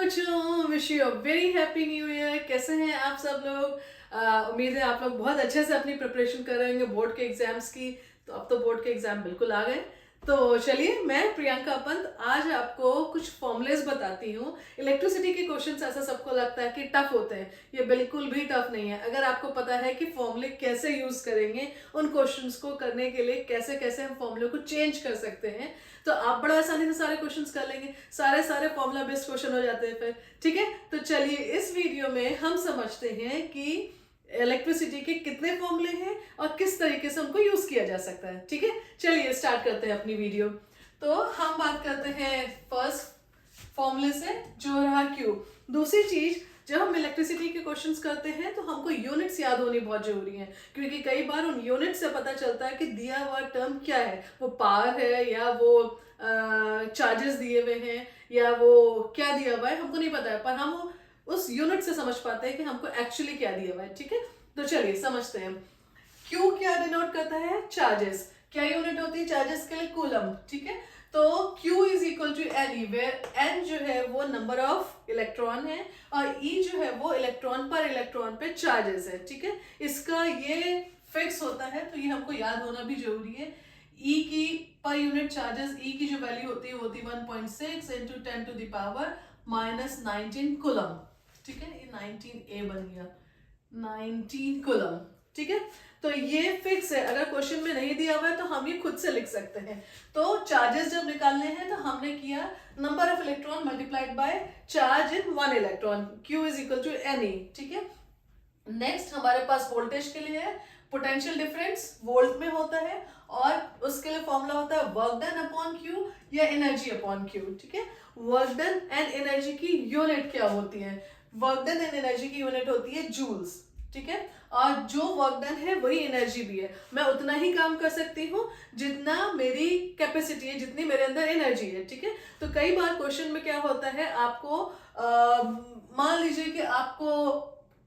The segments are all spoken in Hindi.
बच्चों, wish you a very happy new year. कैसे हैं आप सब लोग? उम्मीद है आप लोग बहुत अच्छे से अपनी प्रिपरेशन कर रहे होंगे बोर्ड के एग्जाम्स की। तो अब तो बोर्ड के एग्जाम बिल्कुल आ गए। तो चलिए, मैं प्रियंका पंत आज आपको कुछ फॉर्मूलेस बताती हूँ। इलेक्ट्रिसिटी के क्वेश्चंस ऐसा सबको लगता है कि टफ होते हैं, ये बिल्कुल भी टफ नहीं है। अगर आपको पता है कि फॉर्मूले कैसे यूज करेंगे, उन क्वेश्चंस को करने के लिए कैसे कैसे हम फॉर्मूले को चेंज कर सकते हैं, तो आप बड़ा आसानी से सारे क्वेश्चंस कर लेंगे। सारे फॉर्मूला बेस्ड क्वेश्चन हो जाते हैं फिर। ठीक है, तो चलिए इस वीडियो में हम समझते हैं कि इलेक्ट्रिसिटी के कितने फॉर्मूले हैं और किस तरीके से उनको यूज किया जा सकता है। ठीक है, चलिए स्टार्ट करते हैं अपनी वीडियो। तो हम बात करते हैं फर्स्ट फॉर्मूले से, जो रहा क्यू। दूसरी चीज, जब हम इलेक्ट्रिसिटी के क्वेश्चंस करते हैं तो हमको यूनिट्स याद होनी बहुत जरूरी है, क्योंकि कई बार उन यूनिट से पता चलता है कि दिया हुआ टर्म क्या है। वो पावर है या वो चार्जेस दिए हुए हैं या वो क्या दिया हुआ है, हमको नहीं पता है, पर हम उस यूनिट से समझ पाते हैं कि हमको एक्चुअली क्या दिया हुआ है। ठीक है, तो चलिए समझते हैं। क्यू क्या डिनोट करता है? चार्जेस। क्या यूनिट होती है चार्जेस के लिए? कूलम। ठीक है, तो Q is equal to N, where N जो है वो नंबर ऑफ इलेक्ट्रॉन है और E जो है वो इलेक्ट्रॉन पे चार्जेस है। ठीक है, इसका ये फिक्स होता है, तो ये हमको याद होना भी जरूरी है। E की पर यूनिट चार्जेस, E की जो वैल्यू होती है वो होती है 1.6 into 10 to the power minus 19 coulomb. ठीक है, ये 19A बन गया, 19 कूलम। ठीक है, तो ये फिक्स है। अगर क्वेश्चन में नहीं दिया हुआ है तो हम ये खुद से लिख सकते हैं। तो चार्जेस जब निकालने हैं तो हमने किया number of electron multiplied by charge in one electron, Q is equal to Ne। ठीक है, नेक्स्ट हमारे पास वोल्टेज के लिए है, पोटेंशियल डिफरेंस वोल्ट में होता है और उसके लिए फॉर्मूला होता है वर्क डन अपॉन क्यू या एनर्जी अपॉन क्यू। ठीक है, वर्क डन एंड एनर्जी की यूनिट क्या होती है? वर्क डन एंड एनर्जी की यूनिट होती है जूल्स। ठीक है, और जो वर्क डन है वही एनर्जी भी है। मैं उतना ही काम कर सकती हूँ जितना मेरी कैपेसिटी है, जितनी मेरे अंदर एनर्जी है। ठीक है, तो कई बार क्वेश्चन में क्या होता है, आपको मान लीजिए कि आपको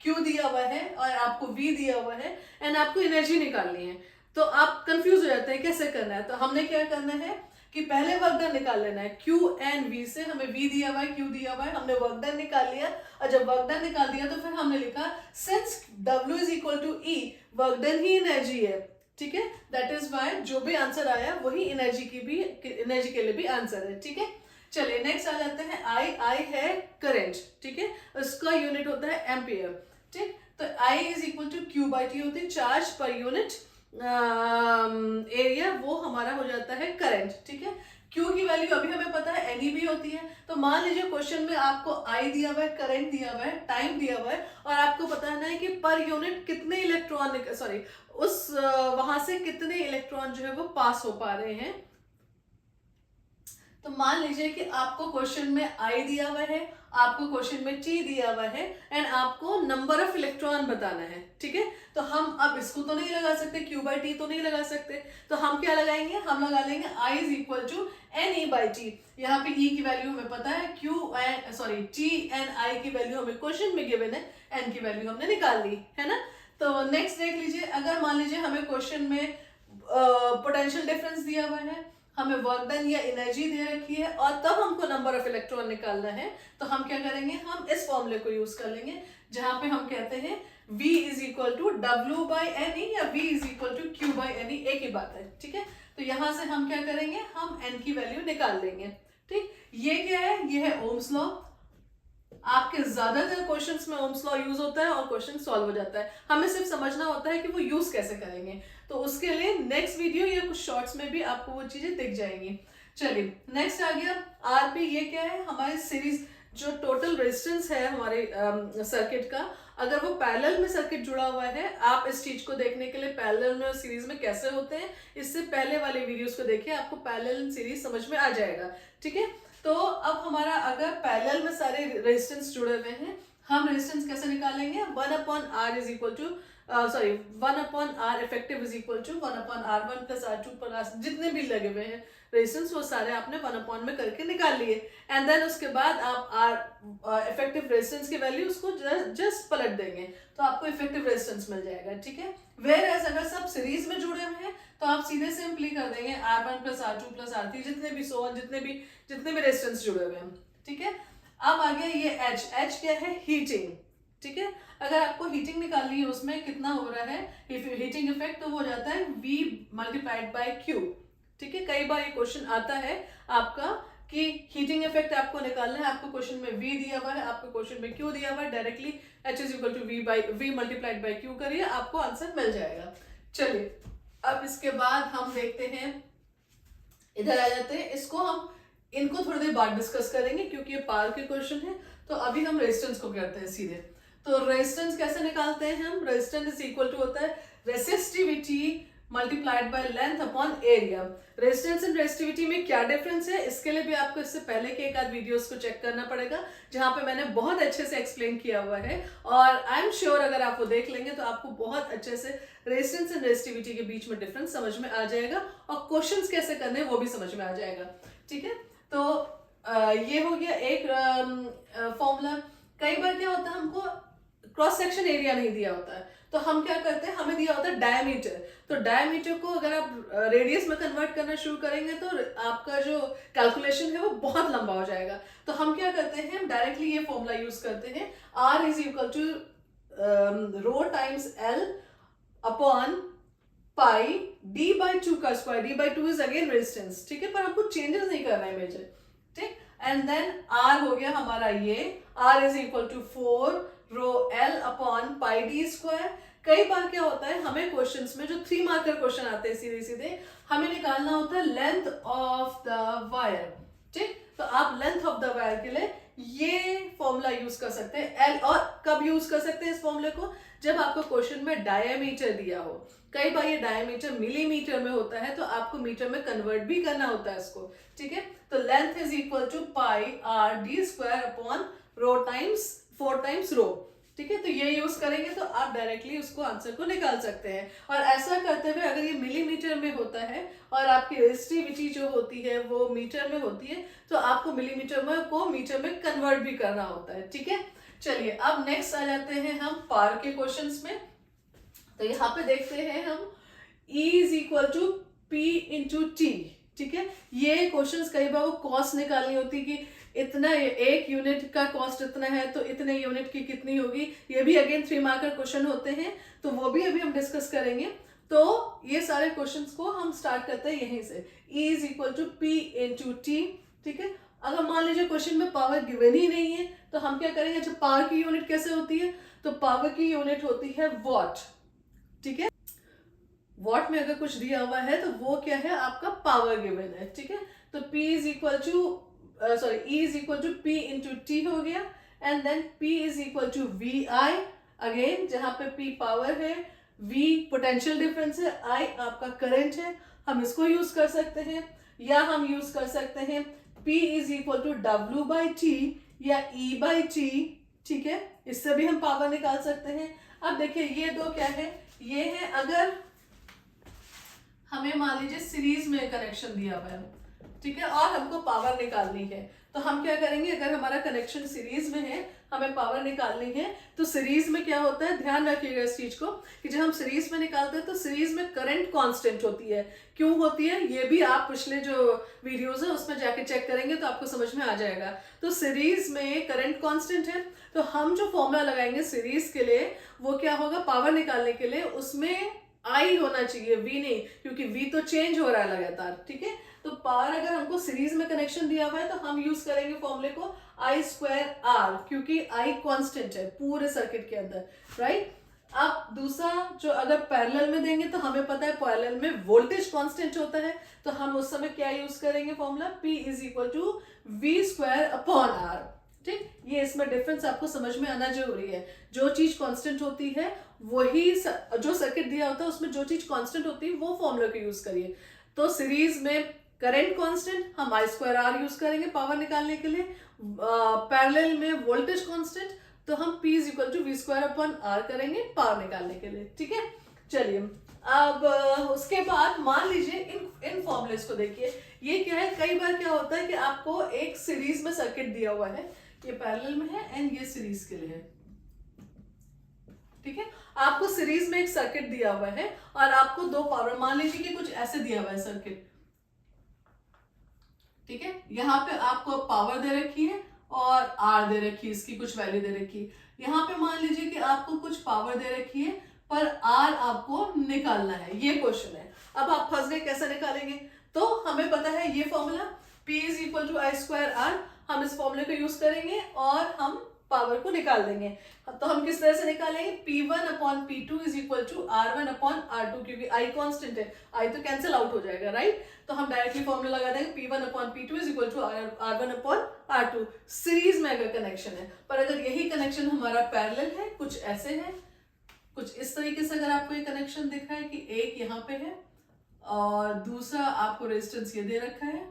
Q दिया हुआ है और आपको V दिया हुआ है एंड आपको एनर्जी निकालनी है, तो आप कंफ्यूज हो जाते हैं कैसे करना है। तो हमने क्या करना है कि पहले वर्क डन निकाल लेना है। Q एंड V से हमें V दिया हुआ है, Q दिया हुआ है, हमने वर्क डन निकाल लिया। और जब वर्क डन निकाल दिया तो फिर हमने लिखा since W is equal to E, work done ही एनर्जी है। ठीक है, दैट इज वाई जो भी आंसर आया वही एनर्जी के लिए भी आंसर है। ठीक है, चलिए नेक्स्ट आ जाते हैं। आई है करंट। ठीक है, उसका यूनिट होता है एम्पियर। ठीक, तो I is equal to Q by T होती है चार्ज पर यूनिट एरिया, वो हमारा हो जाता है करंट। ठीक है, Q की वैल्यू अभी हमें पता है Ne भी होती है। तो मान लीजिए क्वेश्चन में आपको I दिया हुआ है, करंट दिया हुआ है, टाइम दिया हुआ है और आपको पता है कि पर यूनिट कितने इलेक्ट्रॉन, सॉरी उस वहां से कितने इलेक्ट्रॉन जो है वो पास हो पा रहे हैं। तो मान लीजिए कि आपको क्वेश्चन में I दिया हुआ है, आपको क्वेश्चन में T दिया हुआ है एंड आपको नंबर ऑफ इलेक्ट्रॉन बताना है। ठीक है, तो हम अब इसको तो नहीं लगा सकते, Q बाई T तो नहीं लगा सकते, तो हम क्या लगाएंगे? हम लगा लेंगे I is equal to Ne by T। यहाँ पे E की वैल्यू हमें पता है, T एंड I की वैल्यू हमें क्वेश्चन में गिवन है, N की वैल्यू हमने निकाल ली है ना। तो नेक्स्ट देख लीजिए, अगर मान लीजिए हमें क्वेश्चन में पोटेंशियल डिफरेंस दिया हुआ है, हमें वर्क डन या एनर्जी दे रखी है और तब हमको नंबर ऑफ इलेक्ट्रॉन निकालना है, तो हम क्या करेंगे? हम इस फॉर्मूले को यूज कर लेंगे, जहां पे हम कहते हैं V is equal to W by Ne या V is equal to Q by Ne, एक ही बात है। ठीक है, तो यहां से हम क्या करेंगे? हम N की वैल्यू निकाल लेंगे। ठीक, ये क्या है? ये है ओम्स लॉ। आपके ज्यादातर क्वेश्चंस में ओम्स लॉ यूज होता है और क्वेश्चन सॉल्व हो जाता है। हमें सिर्फ समझना होता है कि वो यूज कैसे करेंगे। तो उसके लिए नेक्स्ट वीडियो या कुछ शॉर्ट्स में भी आपको वो चीजें दिख जाएंगी। चलिए नेक्स्ट आ गया आरपी। ये क्या है? हमारे सीरीज जो टोटल रेजिस्टेंस है हमारे सर्किट का, अगर वो पैरेलल में सर्किट जुड़ा हुआ है, आप इस चीज को देखने के लिए पैरेलल में और सीरीज में कैसे होते हैं, इससे पहले वाले वीडियोस को देखिए, आपको पैरेलल सीरीज समझ में आ जाएगा। ठीक है, तो अब हमारा अगर पैरेलल में सारे रेजिस्टेंस जुड़े हुए हैं, हम रेजिस्टेंस कैसे निकालेंगे? 1/R is equal to 1/R effective is equal to 1/R1 plus R2 plus जितने भी लगे हुए हैं रेजिस्टेंस, वो सारे आपने 1/, में करके निकाल लिए। एंड देन उसके बाद आप R इफेक्टिव रेजिस्टेंस की वैल्यू उसको जस्ट पलट देंगे तो आपको इफेक्टिव रेजिस्टेंस मिल जाएगा। ठीक है, वेयर एज अगर सब सीरीज में जुड़े हुए हैं तो आप सीधे सिंपली कर देंगे R1 plus R2 plus R3, जितने भी रेजिस्टेंस जुड़े हुए हैं। ठीक है, अब आ गया ये एच, एच क्या है, हीटिंग, ठीक है। अगर आपको हीटिंग निकालनी है उसमें कितना हो रहा है हीटिंग इफेक्ट, तो वो हो जाता है V मल्टीप्लाइड बाय Q, ठीक है। कई बार ये क्वेश्चन आता है आपका कि हीटिंग इफेक्ट आपको निकालना है, आपको क्वेश्चन में V दिया हुआ है, आपको क्वेश्चन में Q दिया हुआ है, directly H is equal to V multiplied by Q करिए, आपको आंसर मिल जाएगा। चलिए अब इसके बाद हम देखते हैं, इधर आ जाते हैं, इसको हम इनको थोड़ी देर बाद डिस्कस करेंगे क्योंकि ये पावर के क्वेश्चन है। तो अभी हम रेजिस्टेंस को करते हैं सीधे। तो रेजिस्टेंस कैसे निकालते हैं हम, रेजिस्टेंस इज इक्वल टू होता है resistivity multiplied by length upon area. Resistance and resistivity में क्या डिफरेंस है, इसके लिए भी आपको इससे पहले के एक आध वीडियोस को चेक करना पड़ेगा जहां पे मैंने बहुत अच्छे से एक्सप्लेन किया हुआ है, और आई एम श्योर अगर आप वो देख लेंगे तो आपको बहुत अच्छे से रेजिस्टेंस एंड रेसिस्टिविटी के बीच में डिफरेंस समझ में आ जाएगा, और क्वेश्चंस कैसे करने हैं वो भी समझ में आ जाएगा, ठीक है। तो ये हो गया एक फॉर्मूला। कई बार क्या होता है हमको क्रॉस सेक्शन एरिया नहीं दिया होता है, तो हम क्या करते हैं, हमें दिया होता है डायमीटर। तो डायमीटर को अगर आप रेडियस में कन्वर्ट करना शुरू करेंगे तो आपका जो कैलकुलेशन है वो बहुत लंबा हो जाएगा। तो हम क्या करते हैं, हम डायरेक्टली ये फॉर्मूला यूज करते हैं, R is equal to rho times L upon pi D by 2 का square, D by 2 is again resistance, ठीक है, पर हमको चेंजेस नहीं करना है मेजर, ठीक। एंड देन R हो गया हमारा ये, R is equal to 4 rho L upon pi D square. कई बार क्या होता है, हमें क्वेश्चंस में जो 3 मार्कर क्वेश्चन आते हैं सीधे सीधे, हमें निकालना होता है लेंथ ऑफ द वायर, ठीक। तो आप लेंथ ऑफ द वायर के लिए ये फॉर्मूला यूज कर सकते हैं L, और कब यूज कर सकते हैं इस फॉर्मूले को, जब आपको क्वेश्चन में डायमीटर दिया हो। कई बार ये डायमीटर मिलीमीटर में होता है तो आपको मीटर में कन्वर्ट भी करना होता है इसको, ठीक है। तो length is equal to pi R D square upon rho times 4 times rho, ठीक है। तो ये यूज करेंगे तो आप डायरेक्टली उसको आंसर को निकाल सकते हैं। और ऐसा करते हुए अगर ये मिलीमीटर में होता है और आपकी रेजिस्टिविटी जो होती है वो मीटर में होती है, तो आपको मिलीमीटर में को मीटर में कन्वर्ट भी करना होता है, ठीक है। चलिए अब नेक्स्ट आ जाते हैं हम पावर के क्वेश्चंस में। तो यहाँ पे देखते हैं हम E is equal to P into T, ठीक है। ये क्वेश्चंस कई बार वो कॉस्ट निकालनी होती कि इतना एक यूनिट का कॉस्ट इतना है तो इतने यूनिट की कितनी होगी, ये भी अगेन 3 मार्कर क्वेश्चन होते हैं, तो वो भी अभी हम डिस्कस करेंगे। तो ये सारे क्वेश्चंस को हम स्टार्ट करते हैं यहीं से, E is equal to P into T, ठीक है। अगर मान लीजिए क्वेश्चन में पावर गिवन ही नहीं है तो हम क्या करेंगे, जब पावर की यूनिट कैसे होती है, तो पावर की यूनिट होती है वॉट, ठीक है। वॉट में अगर कुछ दिया हुआ है तो वो क्या है, आपका पावर गिवन है, ठीक है। तो P is equal to E is equal to P into T हो गया, and then P is equal to VI, again जहां पे P पावर है, V पोटेंशियल डिफरेंस है, I आपका करंट है, हम इसको यूज कर सकते हैं, या हम यूज कर सकते हैं P is equal to W by T या E बाई टी, ठीक है। इससे भी हम पावर निकाल सकते हैं। अब देखिए ये दो क्या है, ये है अगर हमें मान लीजिए सीरीज में कनेक्शन दिया हुआ है, ठीक है, और हमको पावर निकालनी है, तो हम क्या करेंगे, अगर हमारा कनेक्शन सीरीज में है, हमें पावर निकालनी है, तो सीरीज में क्या होता है, ध्यान रखिएगा इस चीज को कि जब हम सीरीज में निकालते हैं तो सीरीज में करंट कांस्टेंट होती है। क्यों होती है ये भी आप पिछले जो वीडियोस है उसमें जाके चेक करेंगे तो आपको समझ में आ जाएगा। तो सीरीज में करंट कांस्टेंट है, तो हम जो फॉर्मूला लगाएंगे सीरीज के लिए वो क्या होगा, पावर निकालने के लिए उसमें I होना चाहिए, V नहीं, क्योंकि V तो चेंज हो रहा है लगातार, ठीक है। तो पावर अगर हमको सीरीज में कनेक्शन दिया हुआ है तो हम यूज करेंगे फॉर्मूले को I स्क्वायर R, क्योंकि I कांस्टेंट है पूरे सर्किट के अंदर, राइट। अब दूसरा जो अगर पैरेलल में देंगे तो हमें पता है पैरेलल में वोल्टेज कांस्टेंट होता है, तो हम उस समय क्या यूज करेंगे formula, P is equal to V square upon R, ठीक। ये इसमें डिफरेंस आपको समझ में आना जरूरी है। जो चीज कांस्टेंट होती है वही जो सर्किट दिया होता है उसमें जो चीज कांस्टेंट होती है वो फॉर्मूला को यूज करिए। तो सीरीज में करंट कांस्टेंट हम I स्क्वायर R यूज करेंगे पावर निकालने के लिए, पैरेलल में वोल्टेज कांस्टेंट तो हम P is equal to V square upon R करेंगे पावर निकालने के लिए, ठीक है। चलिए अब उसके बाद मान लीजिए इन फॉर्मूलेस को देखिए, ये क्या है, कई बार क्या होता है कि आपको एक सीरीज में सर्किट दिया हुआ है, ये पैरेलल में है एंड ये सीरीज के लिए है, ठीक है। आपको सीरीज में एक सर्किट दिया हुआ है और आपको दो पावर, मान लीजिए कि कुछ ऐसे दिया हुआ है सर्किट, ठीक है, यहाँ पे आपको पावर दे रखी है और आर दे रखी है, इसकी कुछ वैल्यू दे रखी है। यहाँ पे मान लीजिए कि आपको कुछ पावर दे रखी है पर आर आपको निकालना है, ये क्वेश्चन है। अब आप फंस गए, कैसे निकालेंगे? तो हमें पता है ये formula P is equal to I square R, हम इस फॉर्मूले को यूज करेंगे और हम पावर को निकाल देंगे। तो हम किस तरह से निकालेंगे? P1 upon P2 is equal to R1 upon R2, क्योंकि I कांस्टेंट है, I तो कैंसिल आउट हो जाएगा, राइट? तो हम डायरेक्टली फॉर्मूला लगा देंगे P1 upon P2 is equal to R1 upon R2। Series में अगर कनेक्शन है, पर अगर यही कनेक्शन हमारा पैरेलल है, कुछ ऐसे है, कुछ इस तरीके से अगर आपको ये कनेक्शन दिख रहा है कि एक यहाँ पे है और दूसरा आपको रेजिस्टेंस ये दे रखा है,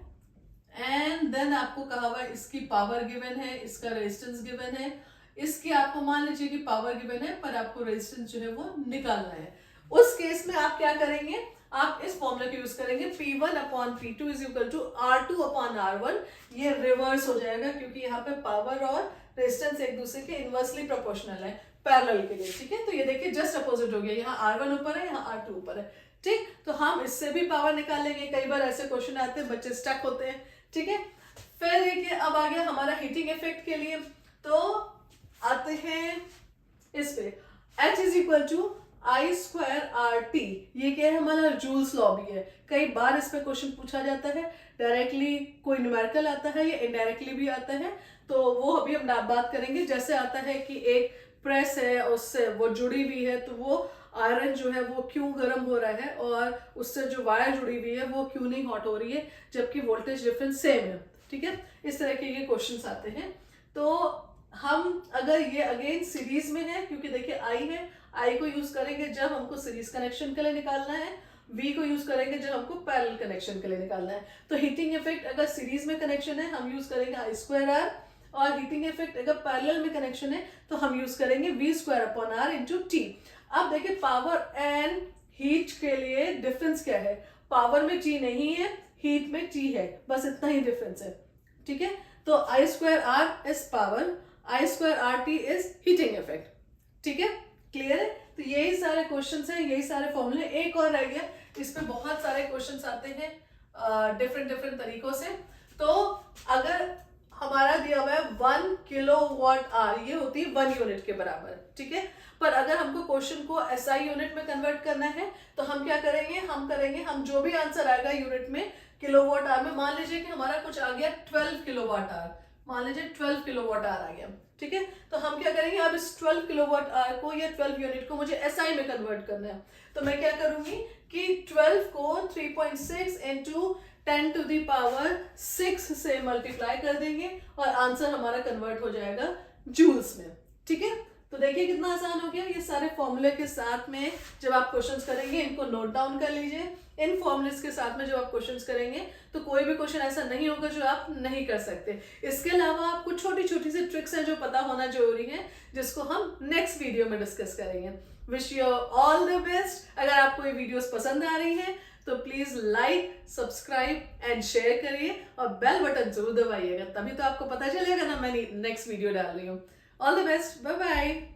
एंड देन आपको कहा हुआ इसकी पावर गिवन है, इसका रेजिस्टेंस गिवन है, इसकी आपको मान लीजिए कि पावर गिवन है पर आपको रेजिस्टेंस जो है वो निकालना है। उस केस में आप क्या करेंगे? आप इस फॉर्मूला को यूज करेंगे P1 upon P2 is equal to R2 upon R1। ये रिवर्स हो जाएगा क्योंकि यहाँ पे पावर और रेजिस्टेंस एक दूसरे के इनवर्सली प्रोपोर्शनल है पैरेलल के लिए, ठीक है? तो ये देखिए जस्ट अपोजिट हो गया, यहाँ R1 ऊपर है, यहाँ R2 ऊपर है, ठीक? तो हम इससे भी पावर निकालेंगे। कई बार ऐसे क्वेश्चन आते हैं, बच्चे स्टक होते हैं, ठीक है? फिर देखिए अब आ गया हमारा हीटिंग इफेक्ट के लिए, तो आते हैं इस पे H is equal to I square R T. ये क्या है? हमारा जूल्स लॉ भी है। कई बार इस पे क्वेश्चन पूछा जाता है, डायरेक्टली कोई न्यूमेरिकल आता है या इनडायरेक्टली भी आता है, तो वो अभी हम बात करेंगे। जैसे आता है कि एक प्रेस है, उससे वो जुड़ी हुई है, तो वो आयरन जो है वो क्यों गर्म हो रहा है और उससे जो वायर जुड़ी हुई है वो क्यों नहीं हॉट हो रही है, जबकि वोल्टेज डिफरेंस सेम है, ठीक है? इस तरह के ये क्वेश्चंस आते हैं। तो हम अगर ये अगेन सीरीज में है, क्योंकि देखिए आई है, आई को यूज करेंगे जब हमको सीरीज कनेक्शन के लिए निकालना है, वी को यूज करेंगे जब हमको पैरेलल कनेक्शन के लिए निकालना है। तो हीटिंग इफेक्ट अगर सीरीज में कनेक्शन है हम यूज करेंगे आई स्क्वायर आर, और हीटिंग इफेक्ट अगर पैरेलल में कनेक्शन है तो हम यूज करेंगे V square upon R into T. अब देखिए पावर एंड हीट के लिए डिफरेंस क्या है? पावर में टी नहीं है, हीट में टी है, बस इतना ही डिफरेंस है, ठीक है? तो I square R is power, I square R T is heating effect, ठीक है? क्लियर है? तो यही सारे क्वेश्चंस हैं, यही सारे फॉर्मूले। एक और रह गया, इस पे बहुत सारे क्वेश्चंस आते हैं डिफरेंट तरीकों से। तो अगर हमारा दिया हुआ है 1 किलोवाट आवर, ये होती है 1 यूनिट के बराबर, ठीक है? पर अगर हमको क्वेश्चन को SI यूनिट में कन्वर्ट करना है तो हम क्या करेंगे? हम जो भी आंसर आएगा यूनिट में किलोवाट आवर में, मान लीजिए कि हमारा कुछ आ गया 12 किलोवाट आवर, मान लीजिए 12 किलोवाट आवर आ गया, ठीक है? तो हम क्या करेंगे? अब इस 12 किलोवाट आवर को या 12 यूनिट को मुझे SI में कन्वर्ट करना है, तो मैं क्या करूंगी कि 12 को 3.6 इंटू 10 टू द पावर 6 से मल्टीप्लाई कर देंगे और आंसर हमारा कन्वर्ट हो जाएगा जूल्स में, ठीक है? तो देखिए कितना आसान हो गया। ये सारे फॉर्मूले के साथ में जब आप क्वेश्चंस करेंगे इनको नोट डाउन कर लीजिए। इन फॉर्मूलेस के साथ में जब आप क्वेश्चंस करेंगे तो कोई भी क्वेश्चन ऐसा नहीं होगा जो आप नहीं कर सकते। इसके अलावा आपको छोटी छोटी सी ट्रिक्स हैं जो पता होना जरूरी है, जिसको हम नेक्स्ट वीडियो में डिस्कस करेंगे। Wish you all the best. अगर आपको ये वीडियोस पसंद आ रही हैं तो please like, subscribe and share करिए और बेल बटन जरूर दबाइएगा, तभी तो आपको पता चलेगा ना मैंने नेक्स्ट वीडियो डाल रही हूँ। All the best, bye bye.